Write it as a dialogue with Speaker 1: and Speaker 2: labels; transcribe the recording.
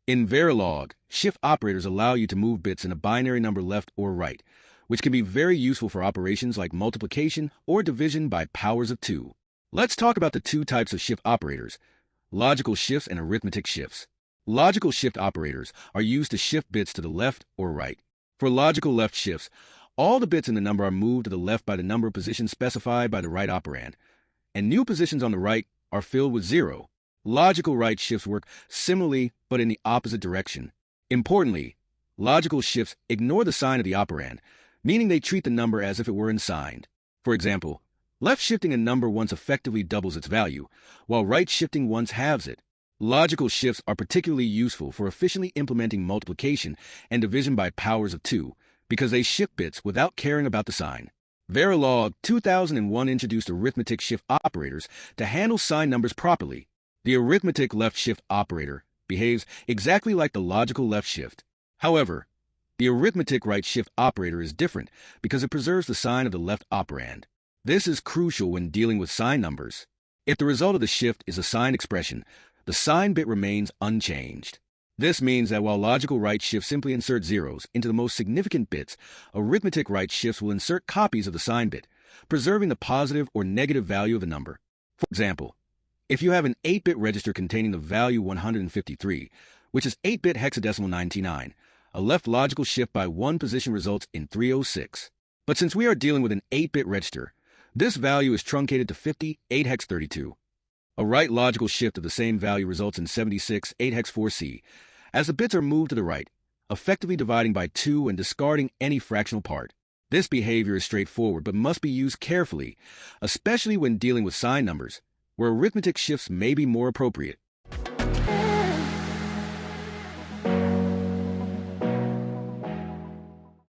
Speaker 1: In Verilog, shift operators allow you to move bits in a binary number left or right, which can be very useful for operations like multiplication or division by powers of 2. Let's talk about the two types of shift operators: logical shifts and arithmetic shifts. Logical shift operators are used to shift bits to the left or right. For logical left shifts, all the bits in the number are moved to the left by the number position specified by the right operand, and new positions on the right are filled with 0. Logical right shifts work similarly, but in the opposite direction. Importantly, logical shifts ignore the sign of the operand, meaning they treat the number as if it were unsigned. For example, left shifting a number once effectively doubles its value, while right shifting once halves it. Logical shifts are particularly useful for efficiently implementing multiplication and division by powers of 2, because they shift bits without caring about the sign. Verilog 2001 introduced arithmetic shift operators to handle sign numbers properly. The arithmetic left shift operator behaves exactly like the logical left shift. However, the arithmetic right shift operator is different because it preserves the sign of the left operand. This is crucial when dealing with sign numbers. If the result of the shift is a signed expression, the sign bit remains unchanged. This means that while logical right shifts simply insert zeros into the most significant bits, arithmetic right shifts will insert copies of the sign bit, preserving the positive or negative value of the number. For example, if you have an 8-bit register containing the value 153, which is 8-bit hexadecimal 99, a left logical shift by one position results in 306. But since we are dealing with an 8-bit register, this value is truncated to 58 hex 32. A right logical shift of the same value results in 76 8 hex 4c, as the bits are moved to the right, effectively dividing by 2 and discarding any fractional part. This behavior is straightforward but must be used carefully, especially when dealing with sign numbers, where arithmetic shifts may be more appropriate.